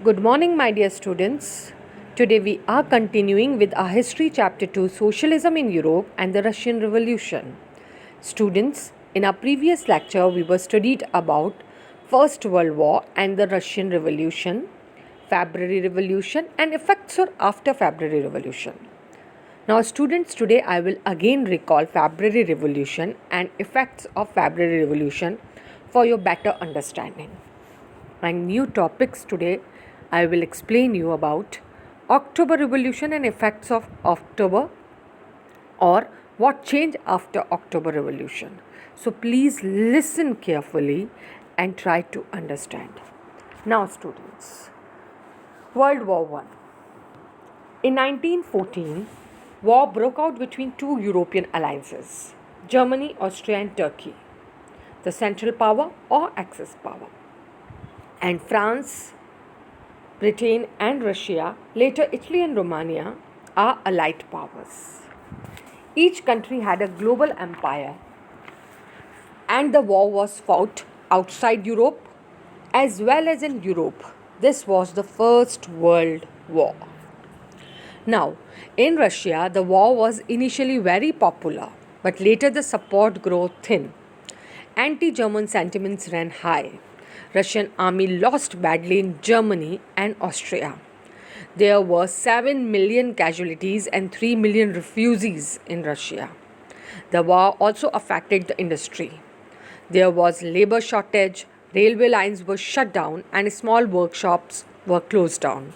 Good morning, my dear students. Today we are continuing with our History Chapter 2 Socialism in Europe and the Russian Revolution. Students, in our previous lecture we were studied about First World War and the Russian Revolution, February Revolution and effects or after February Revolution. Now students, today I will again recall February Revolution and effects of February Revolution for your better understanding. And new topics today I will explain you about October Revolution and effects of October, or what changed after October Revolution. So please listen carefully and try to understand. Now students, World War I. In 1914, war broke out between two European alliances, Germany, Austria and Turkey, the Central Power or Axis power, and France, Britain and Russia, later Italy and Romania, are allied powers. Each country had a global empire and the war was fought outside Europe as well as in Europe. This was the First World War. Now, in Russia, the war was initially very popular, but later the support grew thin. Anti-German sentiments ran high. Russian army lost badly in Germany and Austria. There were 7 million casualties and 3 million refugees in Russia. The war also affected the industry. There was labor shortage, railway lines were shut down and small workshops were closed down.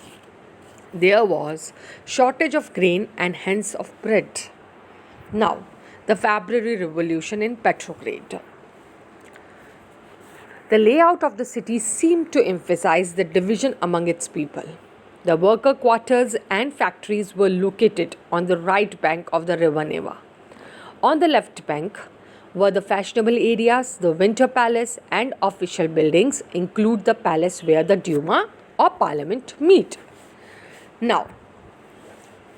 There was shortage of grain and hence of bread. Now, the February Revolution in Petrograd. The layout of the city seemed to emphasize the division among its people. The worker quarters and factories were located on the right bank of the river Neva. On the left bank were the fashionable areas, the Winter Palace and official buildings include the palace where the Duma or Parliament meet. Now,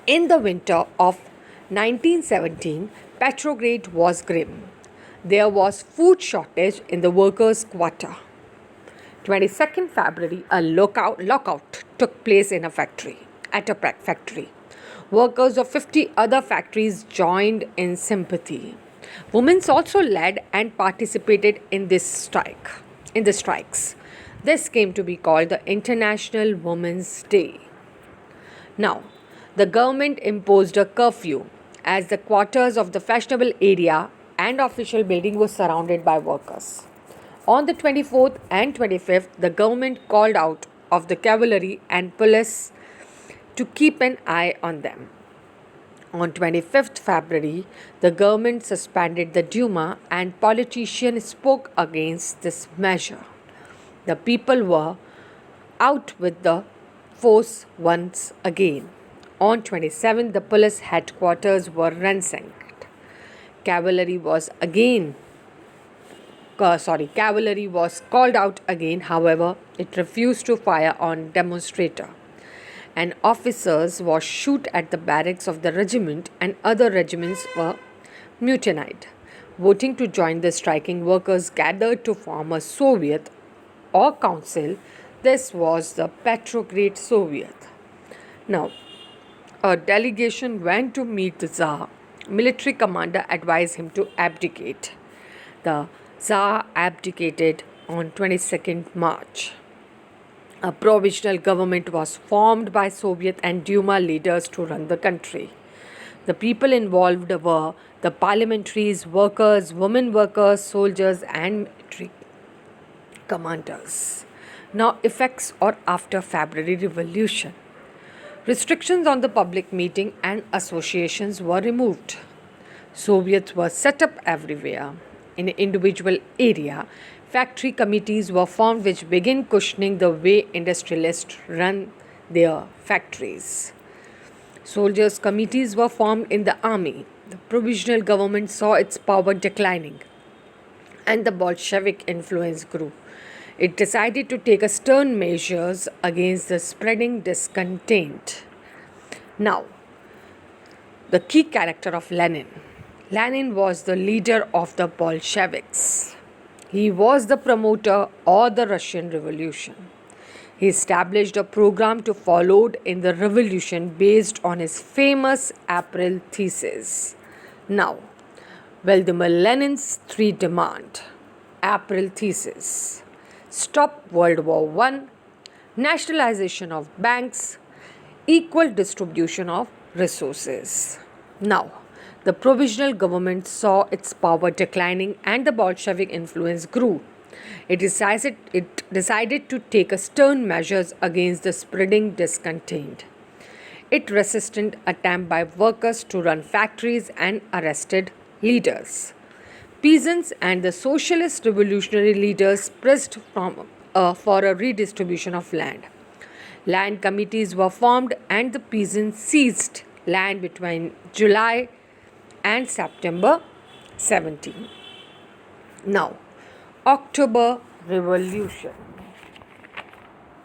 in the winter of 1917, Petrograd was grim. There was food shortage in the workers' quarter. 22nd February, a lockout took place at a factory. Workers of 50 other factories joined in sympathy. Women also led and participated in the strikes. This came to be called the International Women's Day. Now, the government imposed a curfew as the quarters of the fashionable area and official building was surrounded by workers. On the 24th and 25th, the government called out of the cavalry and police to keep an eye on them. On 25th February, the government suspended the Duma and politicians spoke against this measure. The people were out with the force once again. On 27th, the police headquarters were ransacked. Cavalry was called out again. However, it refused to fire on demonstrators, and officers were shot at the barracks of the regiment, and other regiments were mutinied. Voting to join the striking workers gathered to form a Soviet or council. This was the Petrograd Soviet. Now, a delegation went to meet the Tsar. Military commander advised him to abdicate. The Tsar abdicated on 22nd March. A provisional government was formed by Soviet and Duma leaders to run the country. The people involved were the parliamentaries, workers, women workers, soldiers and military commanders. Now, effects or after February Revolution. Restrictions on the public meeting and associations were removed. Soviets were set up everywhere. In an individual area, factory committees were formed which began questioning the way industrialists run their factories. Soldiers' committees were formed in the army. The provisional government saw its power declining and the Bolshevik influence grew. It decided to take stern measures against the spreading discontent. Now, the key character of Lenin. Lenin was the leader of the Bolsheviks. He was the promoter of the Russian Revolution. He established a program to follow in the revolution based on his famous April thesis. Now, Vladimir Lenin's three demand. April thesis: stop World War I, nationalization of banks, equal distribution of resources. Now, the provisional government saw its power declining and the Bolshevik influence grew. It decided to take a stern measures against the spreading discontent. It resisted attempt by workers to run factories and arrested leaders. Peasants and the socialist revolutionary leaders pressed for a redistribution of land. Land committees were formed and the peasants seized land between July and September 17. Now, October Revolution.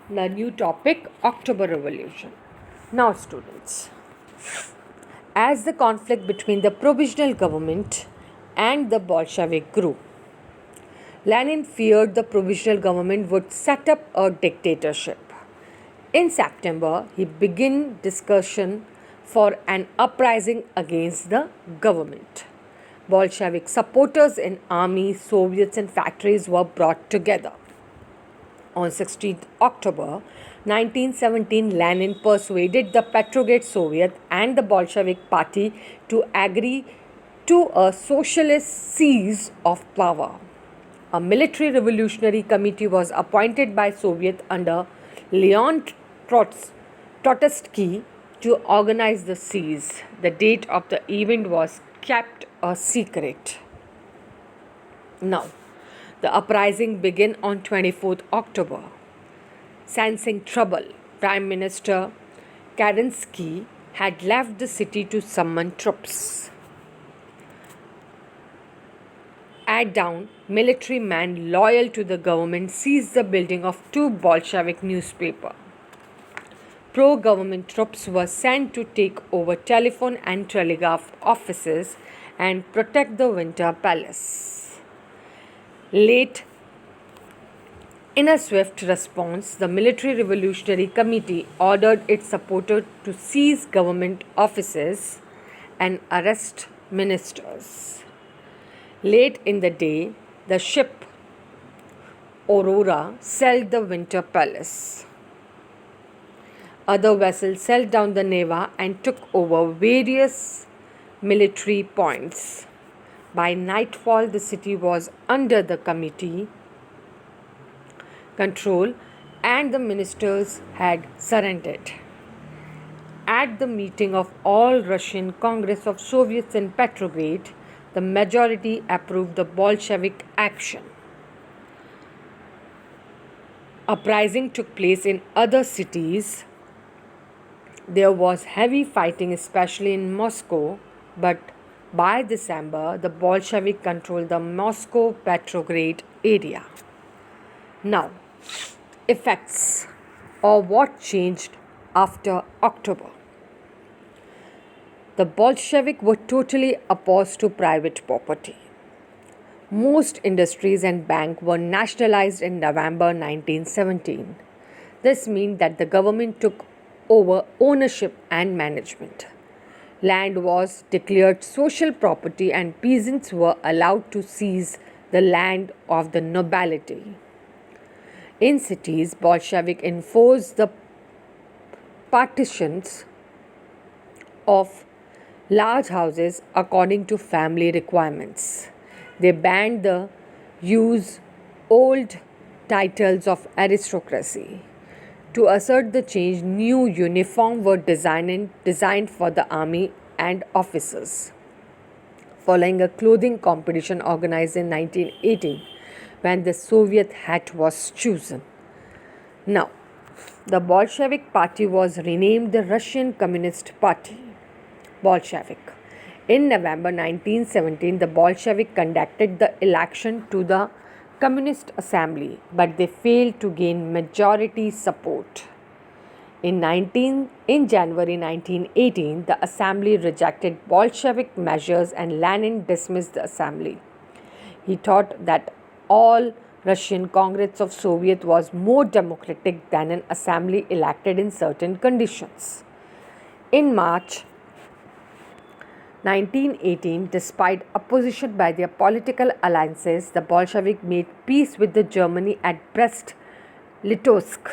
The new topic, October Revolution. Now, students, as the conflict between the provisional government and the Bolshevik grew, Lenin feared the provisional government would set up a dictatorship. In September, he began discussion for an uprising against the government. Bolshevik supporters in army, Soviets and factories were brought together. On 16th October 1917, Lenin persuaded the Petrograd Soviet and the Bolshevik Party to agree to a socialist seize of power. A military revolutionary committee was appointed by Soviet under Leon Trotsky to organize the seize. The date of the event was kept a secret. Now, the uprising began on 24th October. Sensing trouble, Prime Minister Kerensky had left the city to summon troops. At dawn, military men loyal to the government seized the building of two Bolshevik newspapers. Pro-government troops were sent to take over telephone and telegraph offices and protect the Winter Palace. Late, in a swift response, the Military Revolutionary Committee ordered its supporters to seize government offices and arrest ministers. Late in the day, the ship Aurora sailed the Winter Palace. Other vessels sailed down the Neva and took over various military points. By nightfall, the city was under the committee control and the ministers had surrendered. At the meeting of All Russian Congress of Soviets in Petrograd, the majority approved the Bolshevik action. Uprising took place in other cities. There was heavy fighting, especially in Moscow, but by December, the Bolshevik controlled the Moscow-Petrograd area. Now, effects or what changed after October. The Bolsheviks were totally opposed to private property. Most industries and banks were nationalized in November 1917. This meant that the government took over ownership and management. Land was declared social property and peasants were allowed to seize the land of the nobility. In cities, Bolsheviks enforced the partitions of large houses according to family requirements. They banned the use old titles of aristocracy. To assert the change, new uniforms were designed for the army and officers. Following a clothing competition organized in 1918, when the Soviet hat was chosen. Now, the Bolshevik Party was renamed the Russian Communist Party. Bolshevik. In November 1917, the Bolshevik conducted the election to the Communist Assembly, but they failed to gain majority support. In January 1918, the Assembly rejected Bolshevik measures and Lenin dismissed the Assembly. He thought that all Russian Congress of Soviet was more democratic than an assembly elected in certain conditions. In March 1918, despite opposition by their political alliances, the Bolsheviks made peace with the Germany at Brest-Litovsk.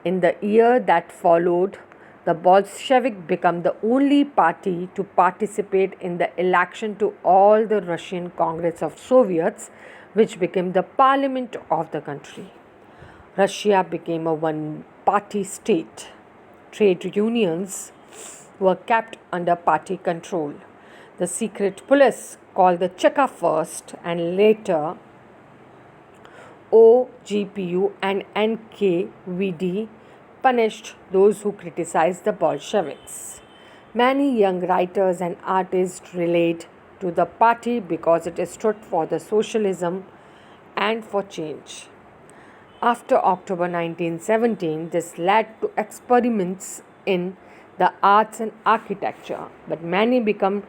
In the year that followed, the Bolsheviks became the only party to participate in the election to all the Russian Congress of Soviets, which became the parliament of the country. Russia became a one-party state. Trade unions were kept under party control. The secret police, called the Cheka first and later OGPU and NKVD, punished those who criticized the Bolsheviks. Many young writers and artists relate to the party because it stood for the socialism and for change. After October 1917, this led to experiments in the arts and architecture, but many became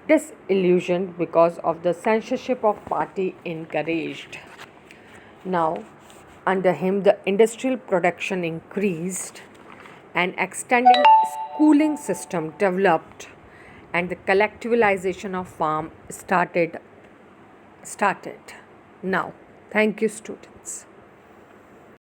disillusioned because of the censorship of party encouraged. Now, under him, the industrial production increased, an extending schooling system developed, and the collectivization of farm started. Now, thank you, students.